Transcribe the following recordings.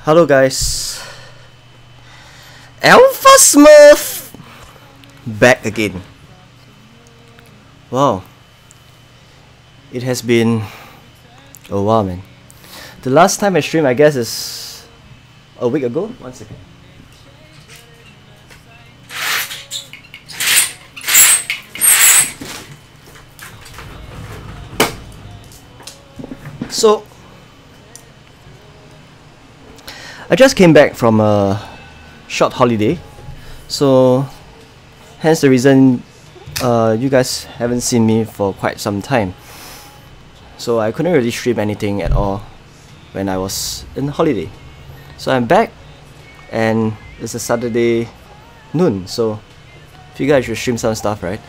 Hello guys, Alpha Smurf back again. Wow, it has been a while, man. The last time I streamed, I guess, is a week ago. 1 second. So I just came back from a short holiday, so hence the reason you guys haven't seen me for quite some time. So I couldn't really stream anything at all when I was in holiday. So I'm back, and it's a Saturday noon, so figure I should stream some stuff, right?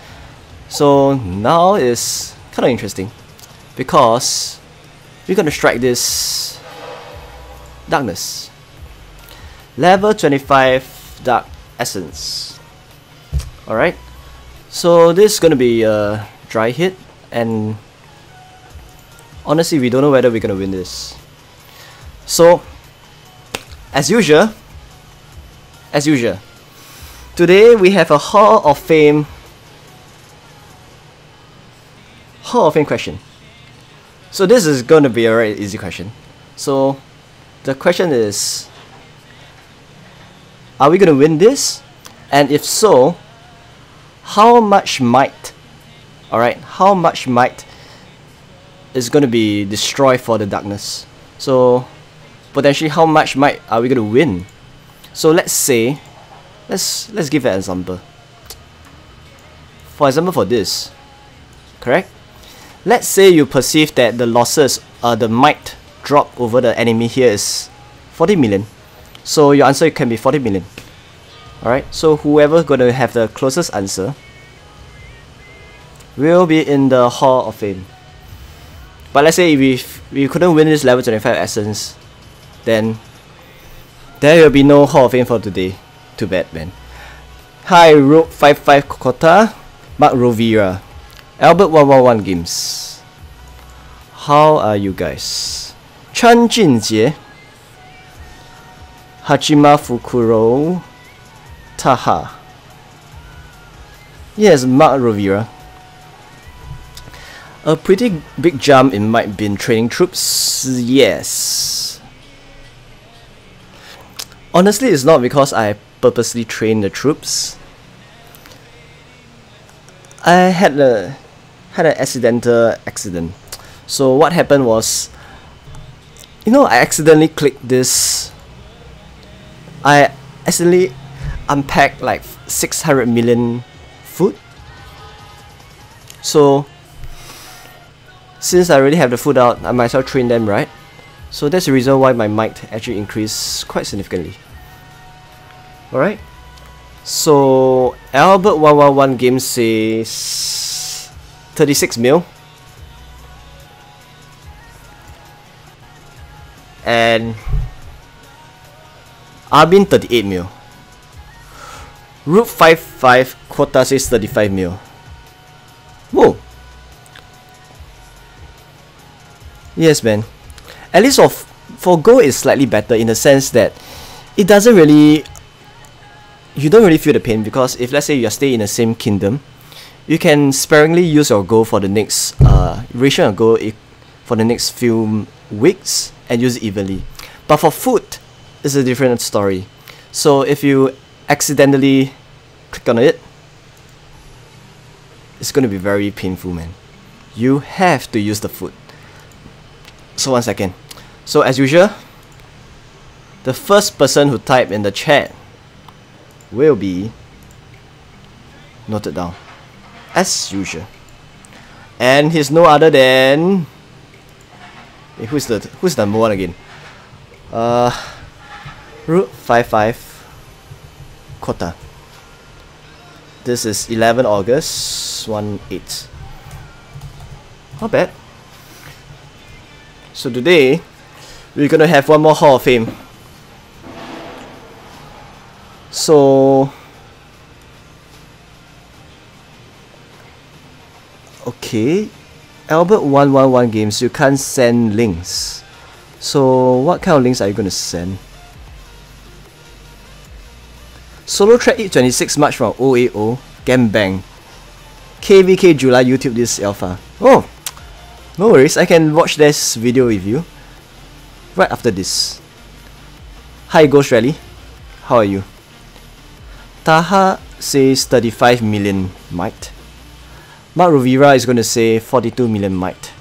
So now is kind of interesting because we're gonna strike this darkness. Level 25 Dark Essence. Alright, so this is gonna be a dry hit, and honestly we don't know whether we're gonna win this. So as usual, today we have a Hall of Fame question. So this is gonna be a very easy question. So the question is, are we gonna win this? And if so, how much might, alright, how much might is gonna be destroyed for the darkness? So potentially how much might are we gonna win? So let's say, let's give an example. For example, for this, correct? Let's say you perceive that the losses, the might drop over the enemy here is 40 million. So your answer can be 40 million. Alright, so whoever gonna have the closest answer will be in the Hall of Fame. But let's say if we couldn't win this level 25 essence, then there will be no Hall of Fame for today. Too bad, man. Hi, Rope 55 Kokota, Mark Rovira, Albert 111 Games. How are you guys? Chen Junjie, Hajima Fukuro, Taha. Yes, Mark Rovira. A pretty big jump in might be in training troops. Yes. Honestly, it's not because I purposely train the troops. I had an accidental accident. So what happened was, I accidentally clicked this. I accidentally unpacked like 600 million food. So since I already have the food out, I might as well train them, right? So that's the reason why my might actually increased quite significantly. Alright. So Albert 111 Games says 36 mil. And Arbin 38 mil. Root 55 Quota says 35 mil. Whoa. Yes, man. At least for Go is slightly better in the sense that it doesn't really, you don't really feel the pain, because if let's say you stay in the same kingdom, you can sparingly use your Go for the next ration of Go for the next few weeks and use it evenly. But for food, it's a different story. So if you accidentally click on it, it's going to be very painful, man. You have to use the food. So 1 second. So as usual, the first person who type in the chat will be noted down as usual, and he's no other than, who's the number one again? Root 55 Kota. This is 11 August 18. Not bad. So today we're gonna have one more Hall of Fame. So okay, Albert 111 Games, you can't send links. So what kind of links are you gonna send? Solo track 26 March from 080. Gambang. KVK July YouTube this alpha. Oh, no worries. I can watch this video with you right after this. Hi Ghost Rally. How are you? Taha says 35 million might. Mark Rovira is going to say 42 million might.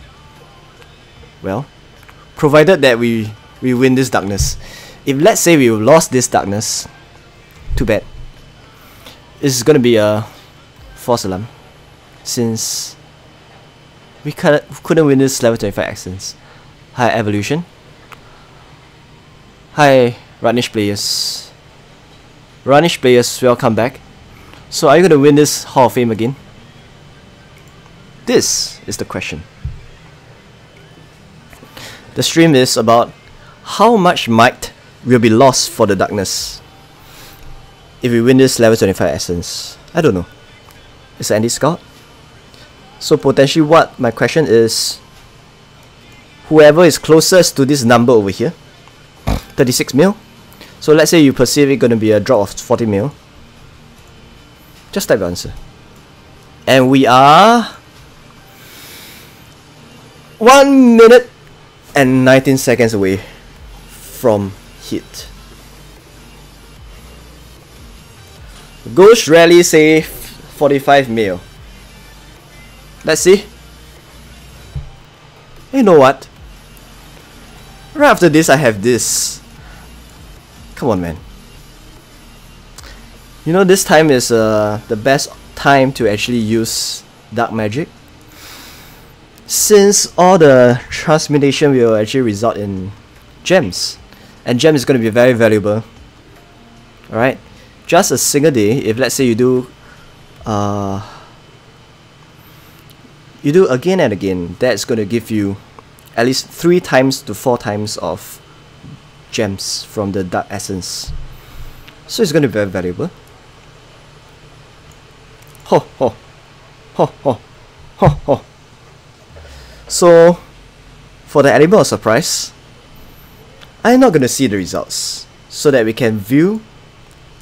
Well, provided that we win this darkness. If let's say we lost this darkness, too bad. It's going to be a false alarm, since we couldn't win this level 25 accents. Hi Evolution. Hi Ranish players. Ranish players, welcome back. So are you going to win this Hall of Fame again? This is the question. The stream is about how much might will be lost for the darkness if we win this level 25 essence. I don't know. It's Andy Scott. So potentially what my question is, whoever is closest to this number over here, 36 mil. So let's say you perceive it going to be a drop of 40 mil. Just type your answer. And we are 1 minute and 19 seconds away from hit. Ghost Rally say 45 mil. Let's see. You know what? Right after this I have this. Come on, man. You know, this time is the best time to actually use dark magic, since all the transmutation will actually result in gems, and gems is going to be very valuable. Alright, just a single day, if let's say you do again and again, that's going to give you at least 3 times to 4 times of gems from the dark essence. So it's going to be very valuable. Ho ho ho ho ho ho. So for the element of surprise, I'm not going to see the results, so that we can view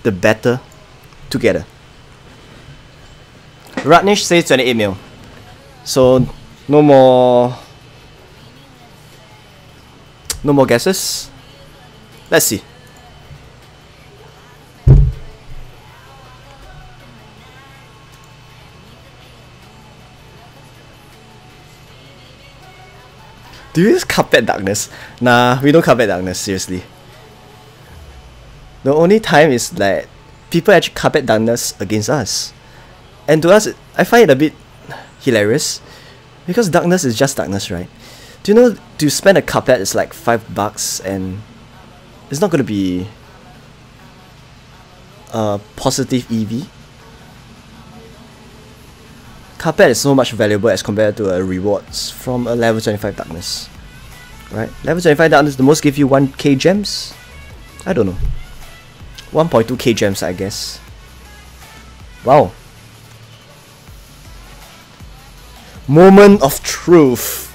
the battle together. Ratnish says 28 mil. So no more guesses. Let's see. Do you use carpet darkness? Nah, we don't carpet darkness, seriously. The only time is like people actually carpet darkness against us. And to us, I find it a bit hilarious, because darkness is just darkness, right? Do you know, to spend a carpet is like $5, and it's not going to be a positive EV. Carpet is so much valuable as compared to rewards from a level 25 darkness. Right? Level 25 darkness, the most give you 1k gems? I don't know. 1.2k gems, I guess. Wow. Moment of truth.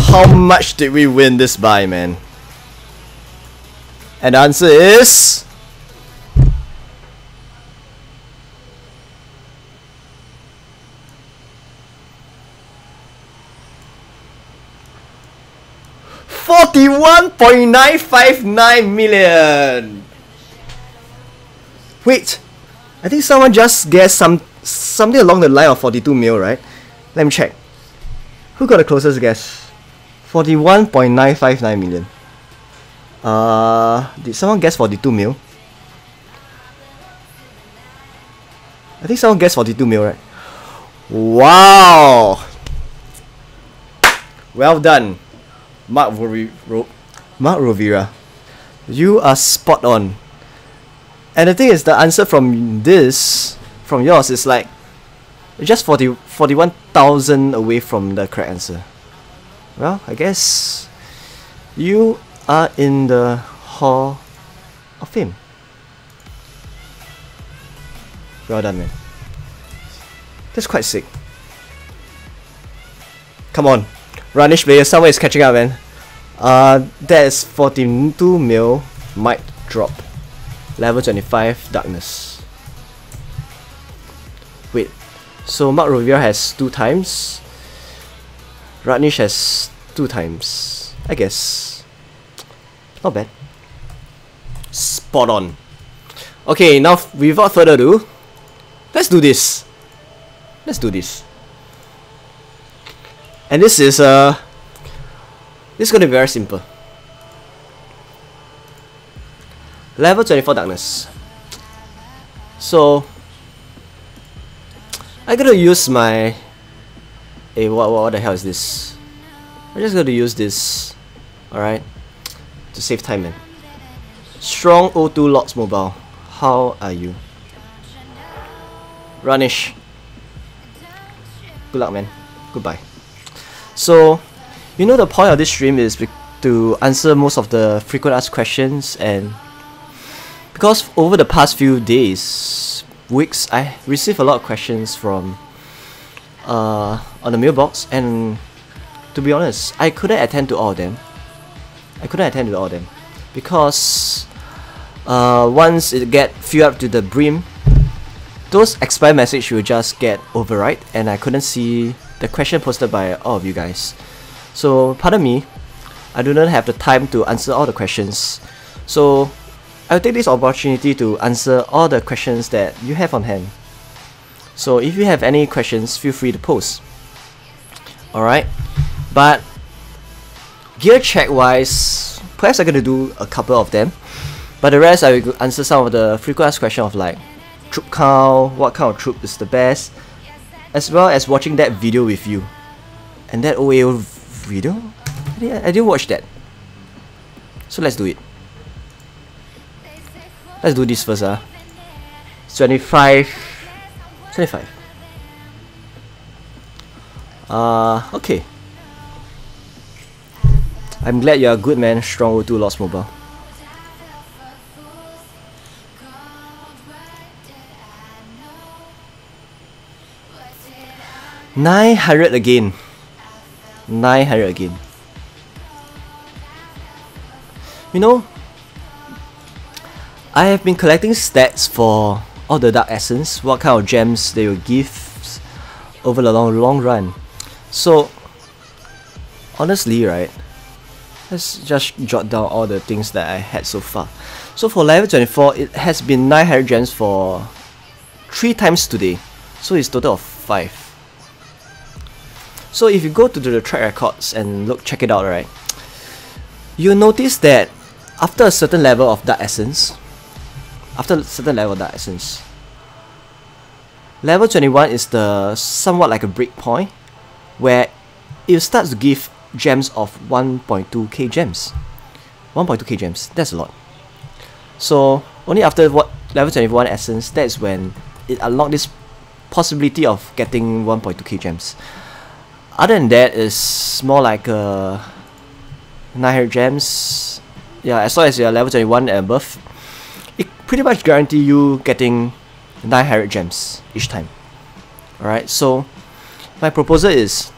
How much did we win this by, man? And the answer is... $41.959 million. Wait, I think someone just guessed something along the line of 42 mil, right? Let me check. Who got the closest guess? 41.959 million. Did someone guess 42 mil? I think someone guessed 42 mil, right? Wow! Well done, Mark Rovira. You are spot on. And the thing is, the answer from yours is like just 41,000 away from the correct answer. Well, I guess you are in the Hall of Fame. Well done, man. That's quite sick. Come on, Ranish player, someone is catching up, man. That is 42 mil might drop. level 25 darkness. Wait, so Mark Rovira has 2 times. Ratnish has 2 times. I guess. Not bad. Spot on. Okay, now without further ado, let's do this. Let's do this. And this is gonna be very simple. Level 24 darkness. So I'm gonna use my what the hell is this? I'm just gonna use this, alright, to save time, man. Strong O2 Lots Mobile. How are you? Ranish. Good luck, man. Goodbye. So, you know the point of this stream is to answer most of the frequent asked questions, and because over the past few days, weeks, I received a lot of questions from on the mailbox, and to be honest, I couldn't attend to all of them. Because once it get filled up to the brim, those expired message will just get override, and I couldn't see the question posted by all of you guys. So pardon me, I do not have the time to answer all the questions. So I'll take this opportunity to answer all the questions that you have on hand. So if you have any questions, feel free to post. Alright, but gear check wise, perhaps I'm gonna do a couple of them, but the rest I will answer some of the frequent asked questions of like troop count, what kind of troop is the best, as well as watching that video with you. And that OAO video? I didn't watch that. So let's do it. Let's do this first. 25. Okay. I'm glad you're a good man. Strong O2 Lost Mobile. $900 again. 900 again. You know, I have been collecting stats for all the Dark Essence, what kind of gems they will give over the long run. So honestly, right, let's just jot down all the things that I had so far. So for level 24, it has been 900 gems for 3 times today, so it's total of 5. So if you go to the track records and check it out, right, you'll notice that after a certain level of Dark Essence, level 21 is the somewhat like a break point where it starts to give gems of 1.2k gems. 1.2k gems, that's a lot. So only after level 21 essence, that's when it unlocks this possibility of getting 1.2k gems. Other than that, it's more like 900 gems. Yeah, as long as you're level 21 and above, it pretty much guarantees you getting 900 gems each time. Alright, so my proposal is,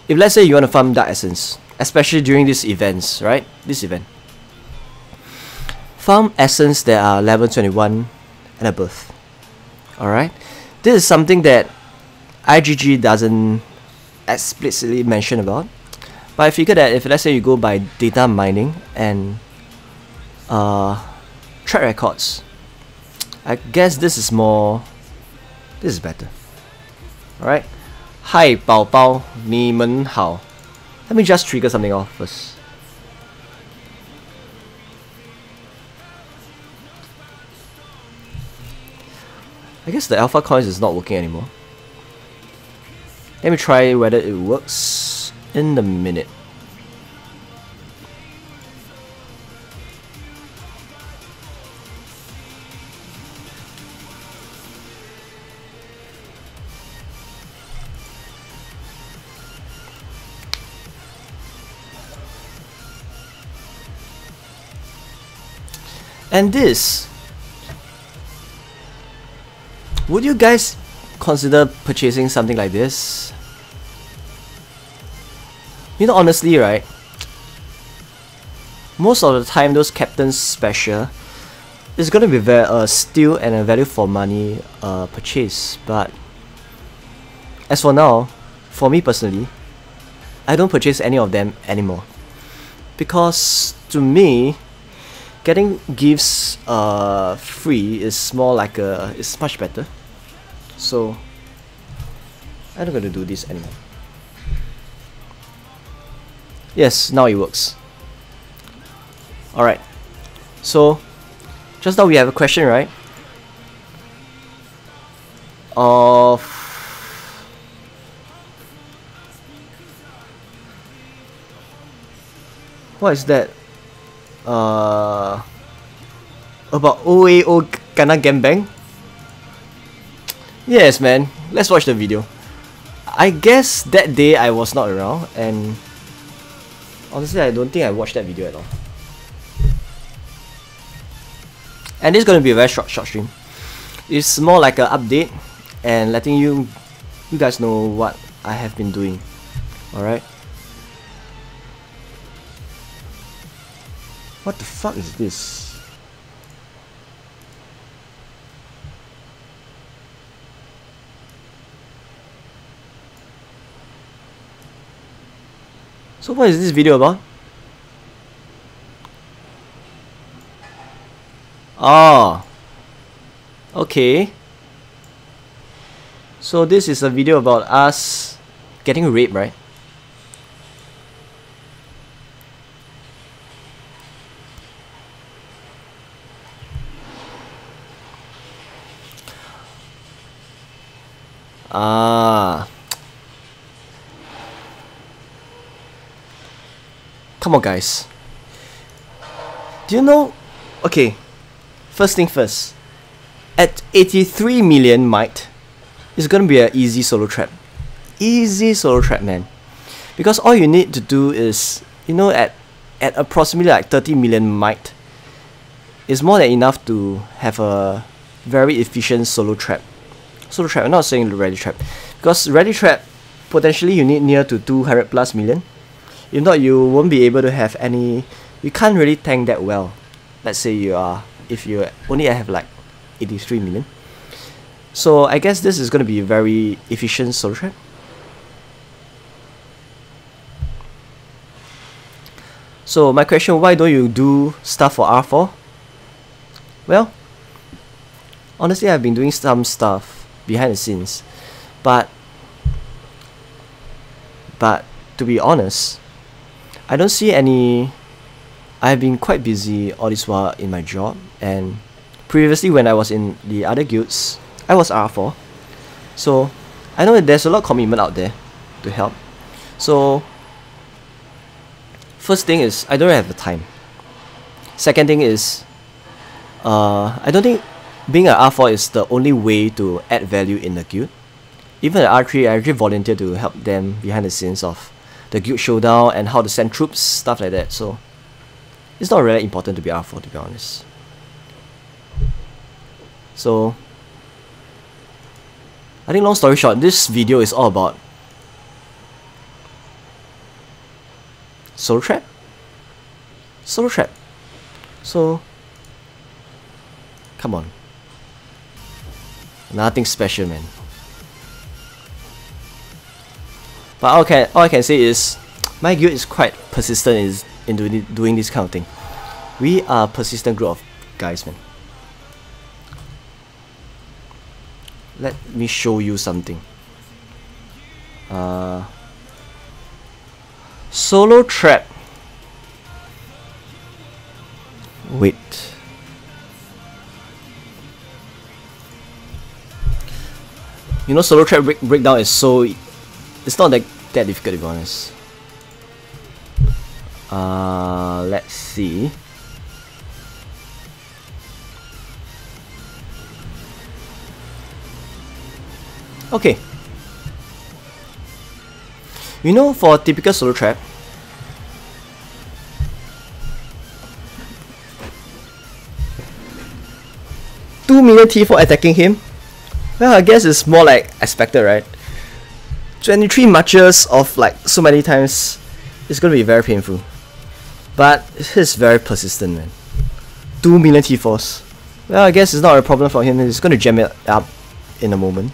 if let's say you want to farm Dark Essence, especially during these events, right? This event, farm Essence that are level 21 and above. Alright, this is something that IGG doesn't explicitly mention about, but I figure that if let's say you go by data mining and track records, I guess this is better. Alright. Hi, Bao Bao, 你们好. Let me just trigger something off first. I guess the alpha coins is not working anymore. Let me try whether it works in a minute. And this, would you guys consider purchasing something like this? You know, honestly, right, most of the time those captains special it's gonna be still and a value for money purchase, but as for now, for me personally, I don't purchase any of them anymore, because to me, getting gifts free is more like it's much better. So I'm not gonna do this anymore. Yes, now it works. Alright, so just now we have a question, right? Of what is that? About OAO Kana Gambang? Yes, man. Let's watch the video. I guess that day I was not around, and honestly, I don't think I watched that video at all. And this is gonna be a very short stream. It's more like an update and letting you guys know what I have been doing. Alright. What the fuck is this? So what is this video about? Oh, okay. So this is a video about us getting raped, right? Come on, guys. Do you know? Okay, first thing first. At 83 million might, it's gonna be an easy solo trap. Easy solo trap, man. Because all you need to do is, you know, at approximately like 30 million might, is more than enough to have a very efficient solo trap. Solo trap, I'm not saying ready trap, because ready trap potentially you need near to 200 plus million. If not, you won't be able to have any. You can't really tank that well. Let's say if you only have like 83 million. So I guess this is going to be a very efficient solo trap. So my question, why don't you do stuff for R4? Well, honestly, I've been doing some stuff behind the scenes, but to be honest, I don't see any. I've been quite busy all this while in my job, and previously when I was in the other guilds, I was R4. So I know that there's a lot of commitment out there to help. So first thing is, I don't have the time. Second thing is, I don't think being an R4 is the only way to add value in the guild. Even at R3, I actually volunteer to help them behind the scenes of the guild showdown and how to send troops, stuff like that. So it's not really important to be R4, to be honest. So I think long story short, this video is all about solo trap. Solo trap. So come on. Nothing special, man. But all I can say is, my guild is quite persistent in doing this kind of thing. We are a persistent group of guys, man. Let me show you something. Solo trap. Wait. You know, solo trap breakdown is so. It's not that difficult, to be honest. Let's see. Okay. You know, for a typical solo trap, $2 million T4 attacking him. Well, I guess it's more like expected, right? 23 matches of like so many times, it's gonna be very painful. But he's very persistent, man. 2 million T4s. Well, I guess it's not a problem for him. He's going to jam it up in a moment.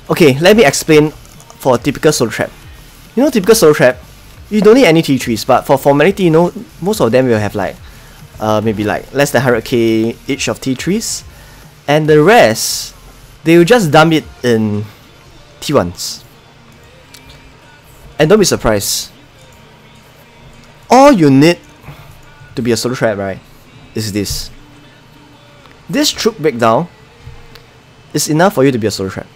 Okay, let me explain for a typical solo trap. You know, typical solo trap, you don't need any T3s, but for formality, you know, most of them will have like maybe like less than 100k each of T3s, and the rest they will just dump it in T1s. And don't be surprised, all you need to be a solo trap, right, is this. This troop breakdown is enough for you to be a solo trap.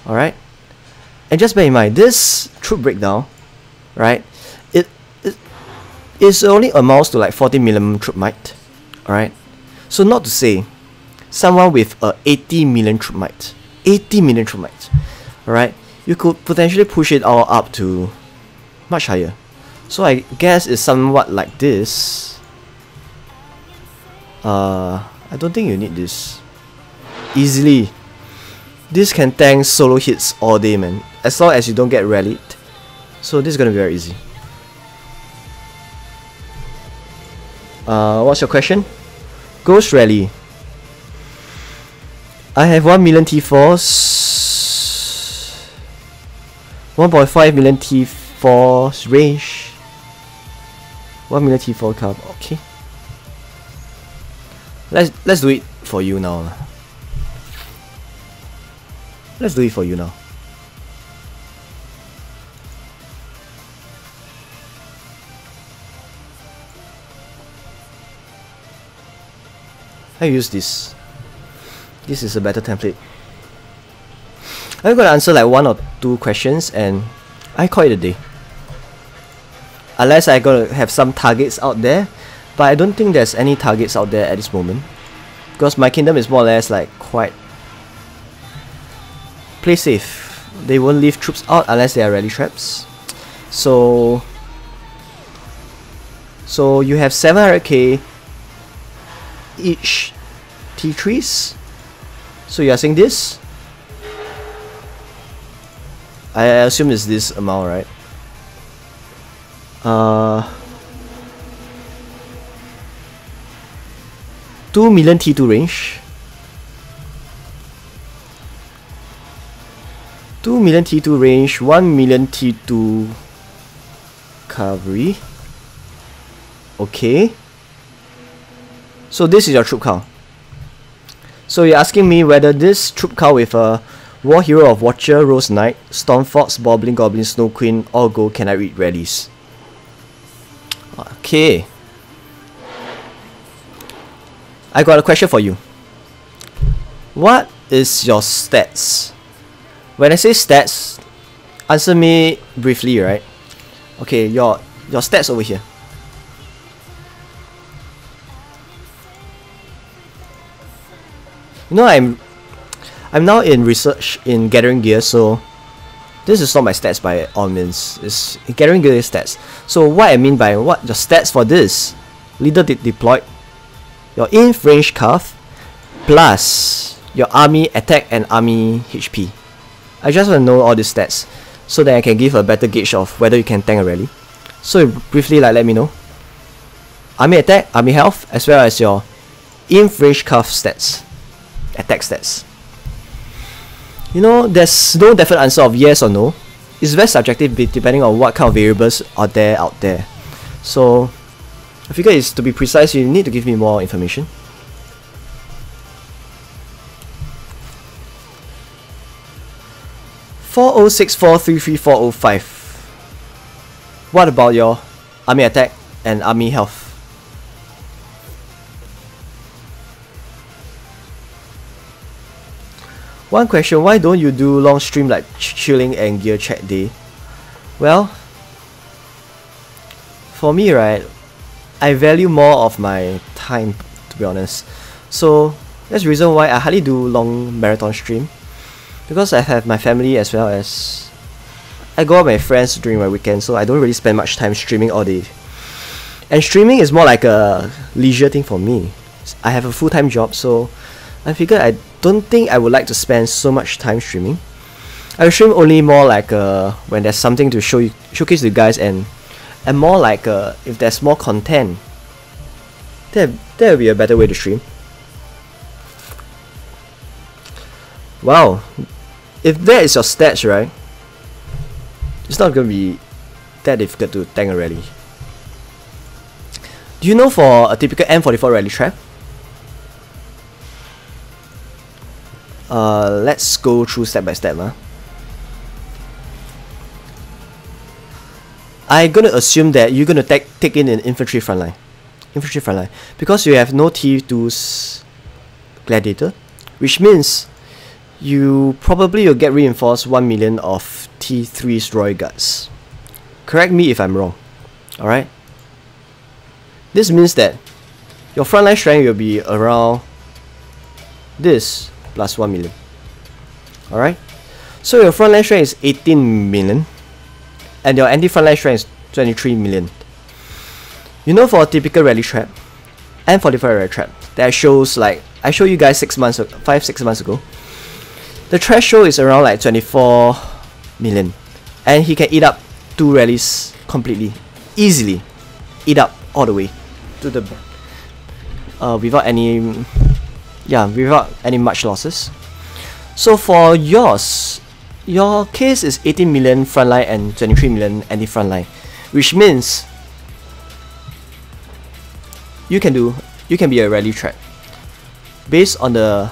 Alright? And just bear in mind, this troop breakdown, right, it only amounts to like 40 minimum troop might. Alright? So not to say someone with a 80 million troop might. 80 million troop might. Alright? You could potentially push it all up to much higher. So I guess it's somewhat like this. I don't think you need this. Easily. This can tank solo hits all day, man. As long as you don't get rallied. So this is gonna be very easy. What's your question? Ghost Rally. I have 1 million T4s. 1.5 million T4s range. 1 million T4 carb. Okay. Let's do it for you now. Let's do it for you now. I use this. This is a better template. I'm gonna answer like 1 or 2 questions and I call it a day. Unless I gotta have some targets out there, but I don't think there's any targets out there at this moment. Because my kingdom is more or less like quite play safe. They won't leave troops out unless they are rally traps. So you have 700k each T3s. So you are saying this? I assume it's this amount, right? 2 million T2 range. 2 million T2 range, 1 million T2 cavalry. Okay. So this is your troop count. So you're asking me whether this troop count with a War Hero of Watcher, Rose Knight, Storm Fox, Bobbling Goblin, Snow Queen, all go can I read rallies? Okay. I got a question for you. What is your stats? When I say stats, answer me briefly, right? Okay, your stats over here. You know, I'm now in research in gathering gear, so this is not my stats by all means. It's gathering gear stats. So what I mean by what your stats for this: leader deployed, your inf range curve, plus your army attack and army HP. I just want to know all these stats so that I can give a better gauge of whether you can tank a rally. So briefly, like, let me know. Army attack, army health, as well as your inf range curve stats, attack stats. You know, there's no definite answer of yes or no. It's very subjective depending on what kind of variables are there out there. So I figure it's to be precise, you need to give me more information. $40643340 What about your army attack and army health? One question, why don't you do long stream like chilling and gear check day? Well, for me, right, I value more of my time, to be honest. So that's the reason why I hardly do long marathon stream. Because I have my family as well as I go out with my friends during my weekend, so I don't really spend much time streaming all day. And streaming is more like a leisure thing for me. I have a full-time job, so I figured I don't think I would like to spend so much time streaming. I will stream only more like when there's something to showcase to you guys, and more like if there's more content That would be a better way to stream. Wow, if that is your stats, right, it's not gonna be that difficult to tank a rally. Do you know for a typical M44 rally trap? Let's go through step by step. I'm gonna assume that you're gonna take in an infantry frontline. Because you have no T2's gladiator, which means you probably will get reinforced 1 million of T3's Royal Guards. Correct me if I'm wrong. Alright? This means that your frontline strength will be around this plus 1 million. Alright? So your frontline strength is 18 million and your anti-frontline strength is 23 million. You know, for a typical rally trap, M45 rally trap that shows, like I showed you guys 6 months ago, the threshold is around like 24 million, and he can eat up 2 rallies completely, easily, eat up all the way to the without any much losses. So for yours, your case is 18 million frontline and 23 million anti-frontline, which means you can be a rally trap based on the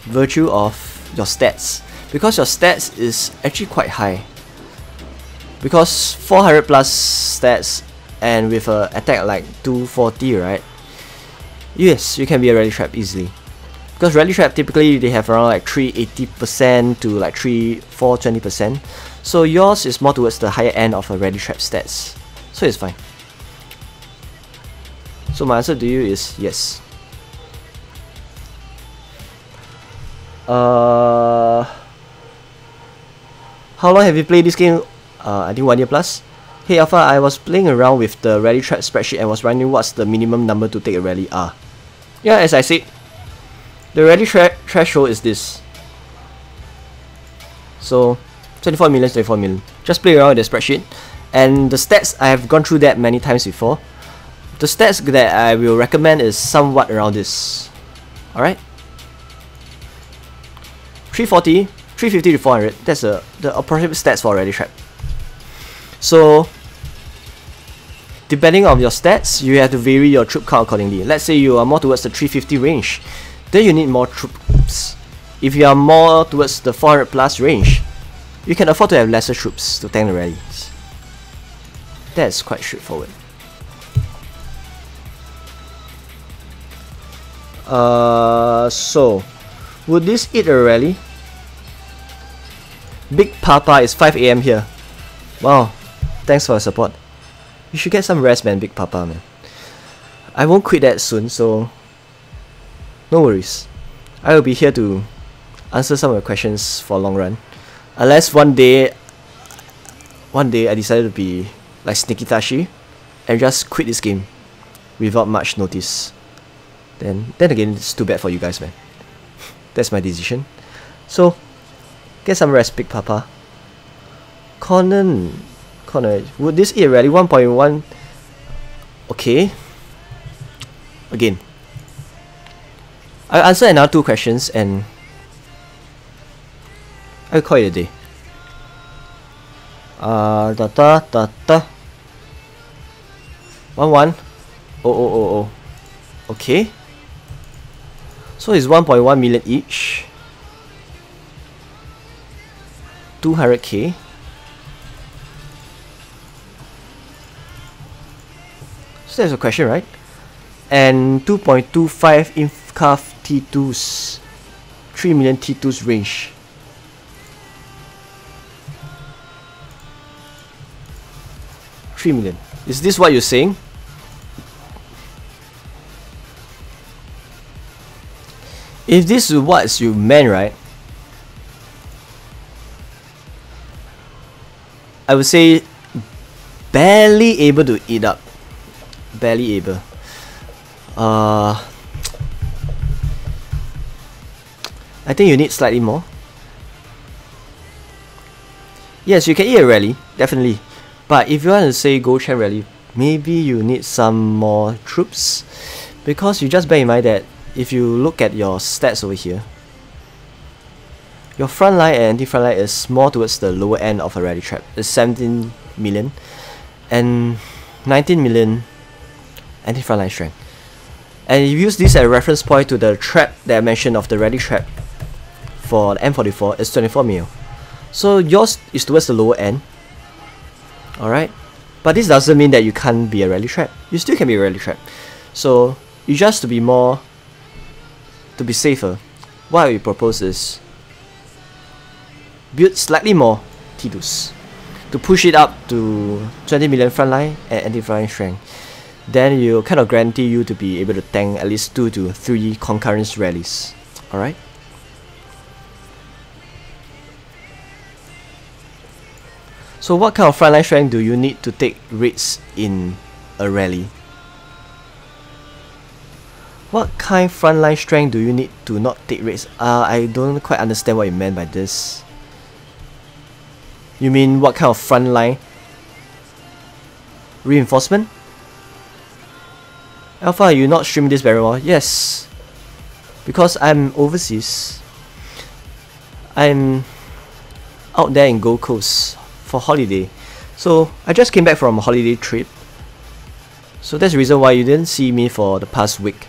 virtue of your stats, because your stats is actually quite high, because 400 plus stats and with a attack like 240, right? Yes, you can be a rally trap easily, because rally trap typically they have around like 380% to like 420%, so yours is more towards the higher end of a rally trap stats, so it's fine. So my answer to you is yes. How long have you played this game? I think 1 year plus. Hey Alpha, I was playing around with the rally trap spreadsheet and was wondering what's the minimum number to take a rally. Yeah, as I said, the rally threshold is this. So 24 million. Just play around with the spreadsheet, and the stats, I have gone through that many times before. The stats that I will recommend is somewhat around this. Alright? 340, 350 to 400. That's the approximate stats for rally trap. So depending on your stats, you have to vary your troop count accordingly. Let's say you are more towards the 350 range, then you need more troops. If you are more towards the 400 plus range, you can afford to have lesser troops to tank the rallies. That's quite straightforward. So would this eat a rally? Big Papa is 5 AM here. Wow, thanks for your support. You should get some rest, man, Big Papa, man. I won't quit that soon, so no worries. I will be here to answer some of your questions for a long run. Unless one day I decided to be like Sneaky Tashi and just quit this game without much notice. Then again, it's too bad for you guys, man. That's my decision. So get some rest, Big Papa. Connor, would this eat a rally? 1.1. Okay. Again, I'll answer another 2 questions and I'll call it a day. 11. Oh. Okay. So it's 1.1 million each. 200k. So that's a question, right? And 2.25 Infcaf T2s. 3 million T2s range. $3 million. Is this what you're saying? If this is what you meant, right, I would say barely able to eat up. Barely able. I think you need slightly more. Yes, you can eat a rally, definitely. But if you want to say Gold Champ rally, maybe you need some more troops, because you just bear in mind that if you look at your stats over here, your front line and anti-front line is more towards the lower end of a rally trap. It's 17 million and 19 million anti-front line strength. And you use this as a reference point to the trap that I mentioned of the rally trap for the M44 is 24 mil. So yours is towards the lower end. Alright? But this doesn't mean that you can't be a rally trap. You still can be a rally trap. So you just to be safer, what we propose is build slightly more T2s to push it up to 20 million frontline and anti-frontline strength. Then you kind of guarantee you to be able to tank at least 2 to 3 concurrent rallies. Alright? So what kind of frontline strength do you need to take raids in a rally? What kind of frontline strength do you need to not take raids? I don't quite understand what you meant by this. You mean what kind of frontline reinforcement? Alpha, are you not streaming this very well? Yes, because I'm overseas. I'm out there in Gold Coast for holiday. So I just came back from a holiday trip. So that's the reason why you didn't see me for the past week.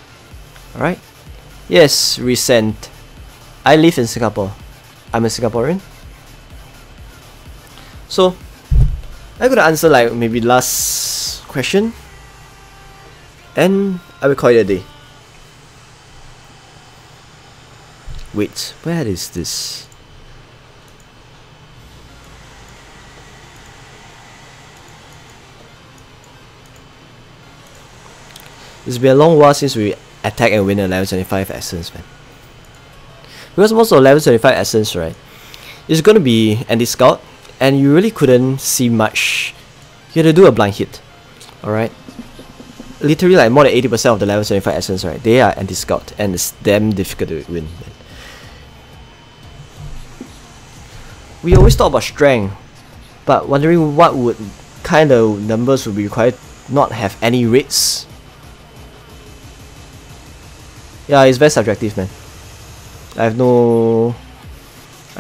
Alright? Yes, recent. I live in Singapore. I'm a Singaporean. So I'm gonna answer like maybe last question, and I will call it a day. Wait, where is this? It's been a long while since we attack and win a level 75 essence, man. Because most of level 75 essence, right, is gonna be anti-scout, and you really couldn't see much. You had to do a blind hit. Alright? Literally like more than 80% of the level 75 essence, right, they are anti-scout, and it's damn difficult to win, man. We always talk about strength, but wondering what would kind of numbers would be required not have any raids. Yeah, it's very subjective, man. I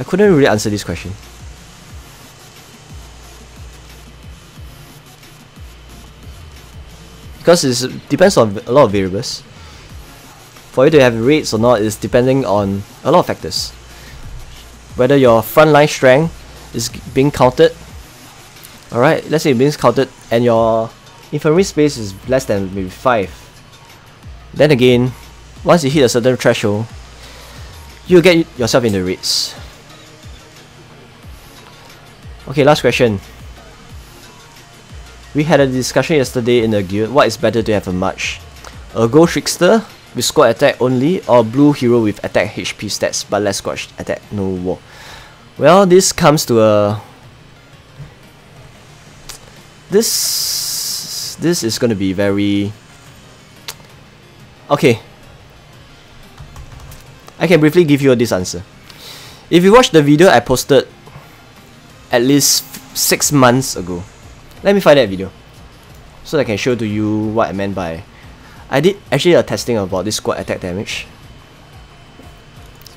couldn't really answer this question. Because it depends on a lot of variables. For you to have raids or not is depending on a lot of factors. Whether your frontline strength is being counted. Alright, let's say it's being counted and your infantry space is less than maybe 5. Then again, once you hit a certain threshold, you'll get yourself into raids. Okay, last question. We had a discussion yesterday in the guild. What is better to have a match? A gold trickster with squad attack only, or blue hero with attack HP stats but less squad attack, no war? Well, this comes to a... This is gonna be very... Okay. I can briefly give you this answer. If you watch the video I posted at least 6 months ago, let me find that video so that I can show to you what I meant by... I did actually a testing about this squad attack damage.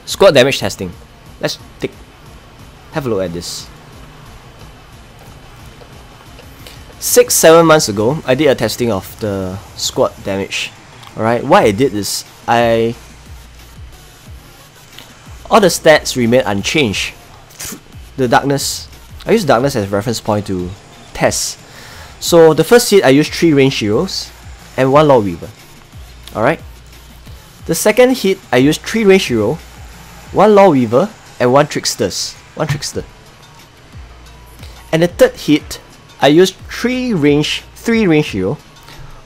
Squad damage testing. Let's have a look at this. 6-7 months ago, I did a testing of the squad damage. Alright, what I did is all the stats remain unchanged. The darkness, I use darkness as a reference point to test. So the first hit I used 3 range heroes and 1 law weaver. Alright. The second hit I used 3 range hero, 1 law weaver and 1 trickster. And the third hit I used 3 range hero,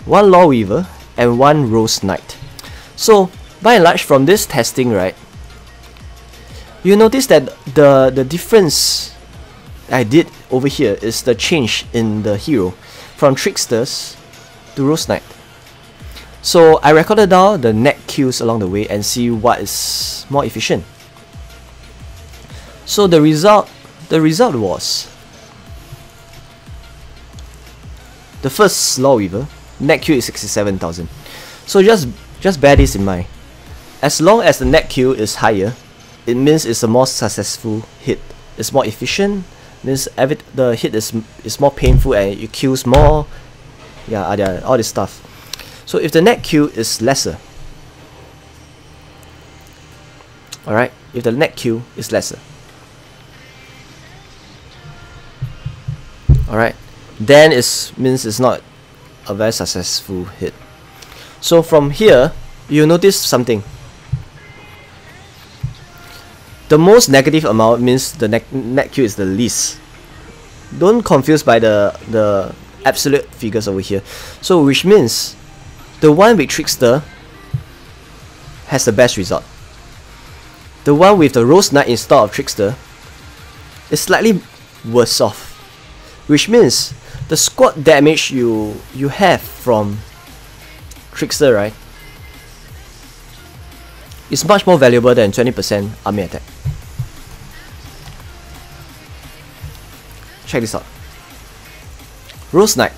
1 law weaver and 1 rose knight. So by and large from this testing, right, you notice that the difference I did over here is the change in the hero from tricksters to rose knight. So I recorded down the net kills along the way and see what is more efficient. So the result was the first Law Weaver, net Q is 67,000. So just bear this in mind. As long as the net Q is higher, it means it's a more successful hit. It's more efficient, means the hit is more painful and it kills more. Yeah, all this stuff. So if the net Q is lesser, alright, if the net Q is lesser, alright, then it means it's not a very successful hit. So from here, you notice something. The most negative amount means the net Q is the least. Don't confuse by the absolute figures over here. So which means the one with Trickster has the best result. The one with the Rose Knight instead of Trickster is slightly worse off. Which means the squad damage you have from Trickster, right, is much more valuable than 20% army attack. Check this out. Rose Knight.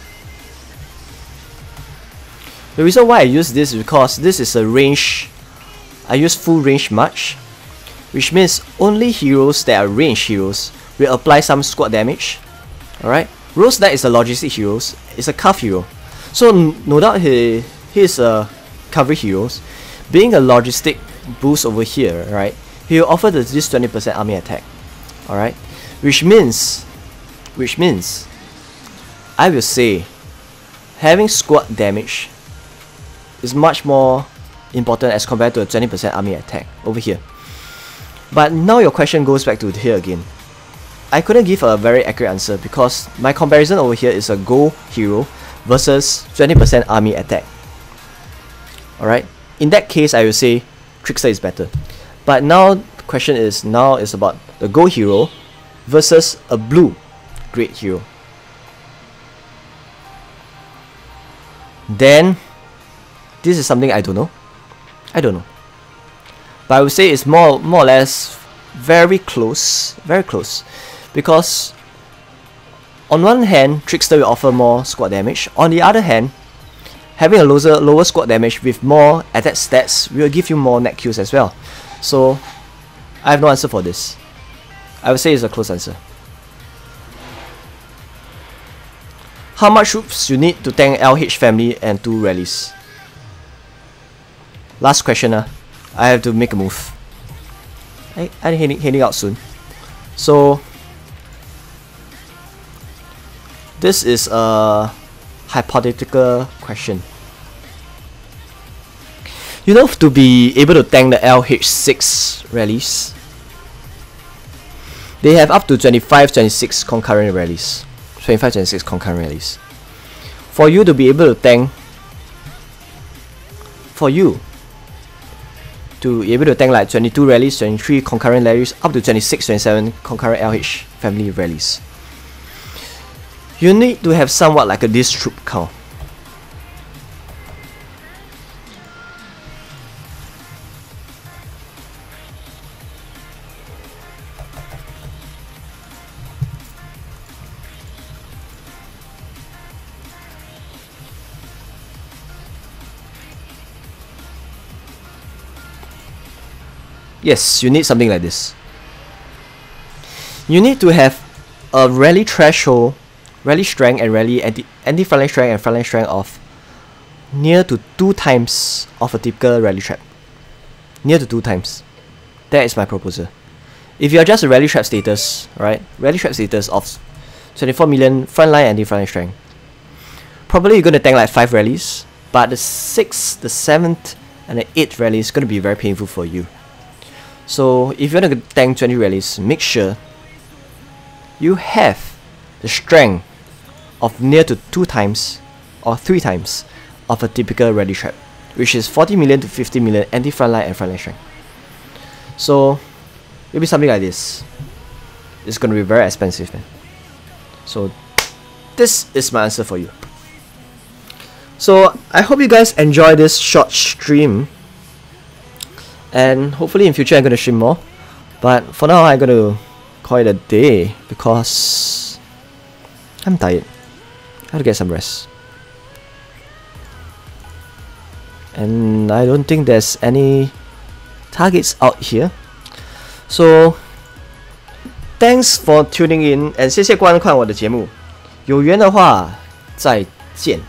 The reason why I use this is because this is a range. I use full range march, which means only heroes that are range heroes will apply some squad damage. Alright? Rose Knight is a logistic hero. It's a cuff hero. So no doubt he is a cover hero. Being a logistic boost over here, right? He will offer this 20% army attack. Alright? Which means I will say having squad damage is much more important as compared to a 20% army attack over here. But now your question goes back to here again. I couldn't give a very accurate answer because my comparison over here is a gold hero versus 20% army attack. Alright, in that case I will say Trickster is better. But now the question is about the gold hero versus a blue great hero. Then this is something I don't know. But I would say it's more or less very close, because on one hand Trickster will offer more squad damage, on the other hand having a lower squad damage with more attack stats will give you more net kills as well. So I have no answer for this. I would say it's a close answer. How much troops you need to tank LH family and 2 rallies? Last question. I have to make a move. I'm heading out soon. So this is a hypothetical question. You know, to be able to tank the LH6 rallies, they have up to 25-26 concurrent rallies. 25-26 concurrent rallies. For you to be able to tank, like 22 rallies, 23 concurrent rallies, up to 26-27 concurrent LH family rallies, you need to have somewhat like this troop count. Yes, you need something like this. You need to have a rally threshold, rally strength and rally anti-frontline strength and frontline strength of near to 2 times of a typical rally trap. Near to 2 times. That is my proposal. If you are just a rally trap status, right? Rally trap status of 24 million frontline and anti-frontline strength. Probably you're going to tank like 5 rallies, but the 6th, the 7th and the 8th rally is going to be very painful for you. So if you want to tank 20 rallies, make sure you have the strength of near to 2 times or 3 times of a typical rally trap, which is 40 million to 50 million anti-frontline and frontline strength. So maybe something like this. It's going to be very expensive, man. So this is my answer for you. So I hope you guys enjoy this short stream. And hopefully in future I'm going to stream more. But for now I'm going to call it a day because I'm tired. I have to get some rest. and I don't think there's any targets out here. So thanks for tuning in, and 谢谢观看我的节目。有缘的话再见，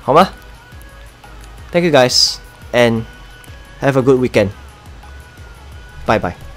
好吗？ Thank you guys, and have a good weekend. Bye bye.